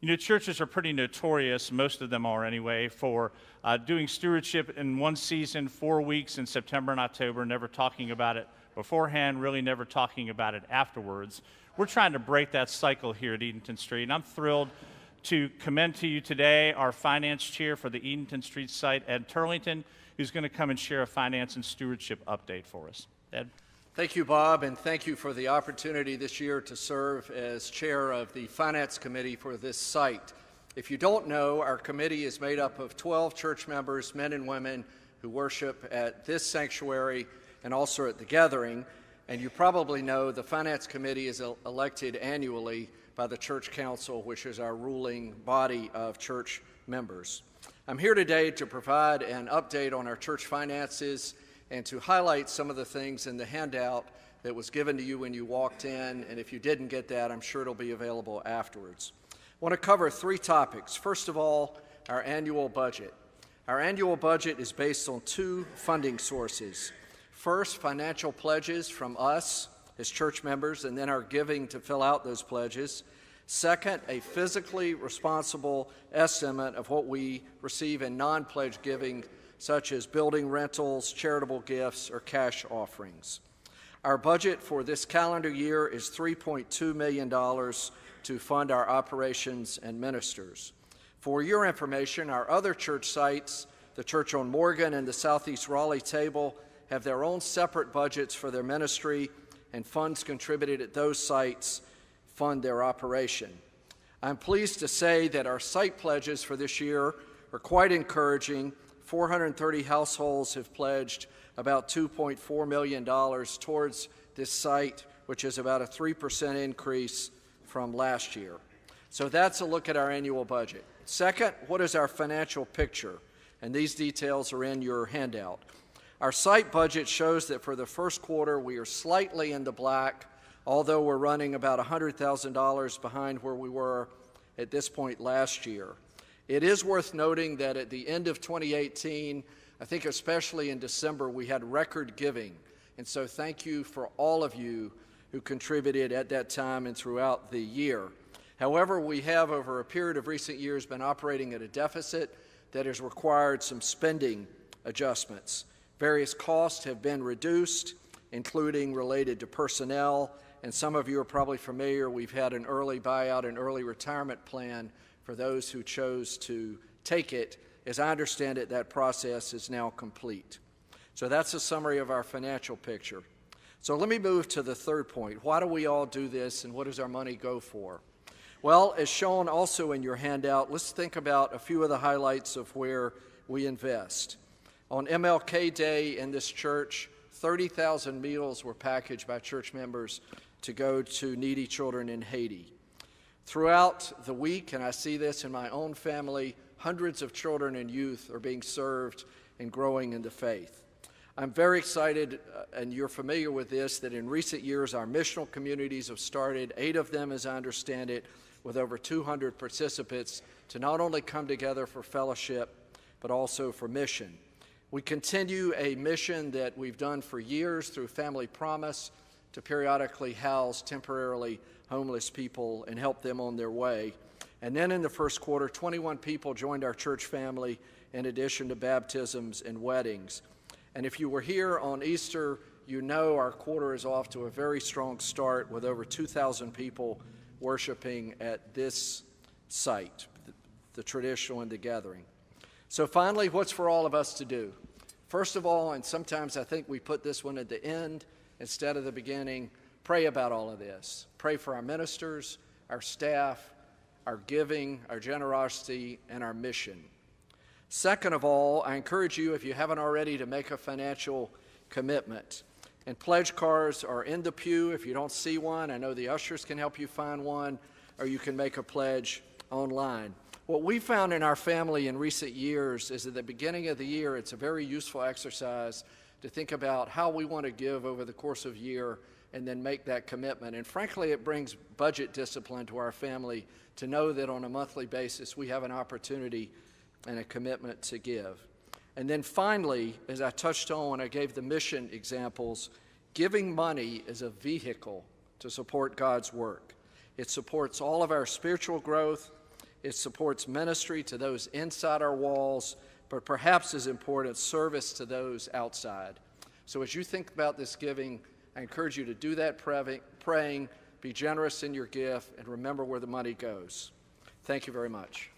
You know, churches are pretty notorious, most of them are anyway, for doing stewardship in one season, 4 weeks in September and October, never talking about it beforehand, really never talking about it afterwards. We're trying to break that cycle here at Edenton Street, and I'm thrilled to commend to you today our finance chair for the Edenton Street site, Ed Turlington, who's going to come and share a finance and stewardship update for us. Ed? Thank you, Bob, and thank you for the opportunity this year to serve as chair of the Finance Committee for this site. If you don't know, our committee is made up of 12 church members, men and women, who worship at this sanctuary and also at the gathering. And you probably know the Finance Committee is elected annually by the Church Council, which is our ruling body of church members. I'm here today to provide an update on our church finances and to highlight some of the things in the handout that was given to you when you walked in. And if you didn't get that, I'm sure it'll be available afterwards. I want to cover 3 topics. First of all, our annual budget. Our annual budget is based on 2 funding sources. First, financial pledges from us as church members, and then our giving to fill out those pledges. Second, a physically responsible estimate of what we receive in non-pledge giving, such as building rentals, charitable gifts, or cash offerings. Our budget for this calendar year is $3.2 million to fund our operations and ministers. For your information, our other church sites, the Church on Morgan and the Southeast Raleigh Table, have their own separate budgets for their ministry, and funds contributed at those sites fund their operation. I'm pleased to say that our site pledges for this year are quite encouraging. 430 households have pledged about $2.4 million towards this site, which is about a 3% increase from last year. So that's a look at our annual budget. Second, what is our financial picture? And these details are in your handout. Our site budget shows that for the first quarter, we are slightly in the black, although we're running about $100,000 behind where we were at this point last year. It is worth noting that at the end of 2018, I think especially in December, we had record giving. And so thank you for all of you who contributed at that time and throughout the year. However, we have over a period of recent years been operating at a deficit that has required some spending adjustments. Various costs have been reduced, including related to personnel, and some of you are probably familiar, we've had an early buyout and early retirement plan for those who chose to take it. As I understand it, that process is now complete. So that's a summary of our financial picture. So let me move to the third point. Why do we all do this, and what does our money go for? Well, as shown also in your handout, let's think about a few of the highlights of where we invest. On MLK Day in this church, 30,000 meals were packaged by church members to go to needy children in Haiti. Throughout the week, and I see this in my own family, hundreds of children and youth are being served and growing in the faith. I'm very excited, and you're familiar with this, that in recent years our missional communities have started, 8 of them as I understand it, with over 200 participants to not only come together for fellowship, but also for mission. We continue a mission that we've done for years through Family Promise to periodically house temporarily homeless people and help them on their way. And then in the first quarter, 21 people joined our church family in addition to baptisms and weddings. And if you were here on Easter, you know our quarter is off to a very strong start with over 2,000 people worshiping at this site, the traditional and the gathering. So finally, what's for all of us to do? First of all, and sometimes I think we put this one at the end instead of the beginning, pray about all of this. Pray for our ministers, our staff, our giving, our generosity, and our mission. Second of all, I encourage you, if you haven't already, to make a financial commitment. And pledge cards are in the pew. If you don't see one, I know the ushers can help you find one, or you can make a pledge online. What we found in our family in recent years is at the beginning of the year, it's a very useful exercise to think about how we want to give over the course of a year and then make that commitment. And frankly, it brings budget discipline to our family to know that on a monthly basis we have an opportunity and a commitment to give. And then finally, as I touched on when I gave the mission examples, giving money is a vehicle to support God's work. It supports all of our spiritual growth. It supports ministry to those inside our walls, but perhaps as important, service to those outside. So as you think about this giving, I encourage you to do that praying, be generous in your gift, and remember where the money goes. Thank you very much.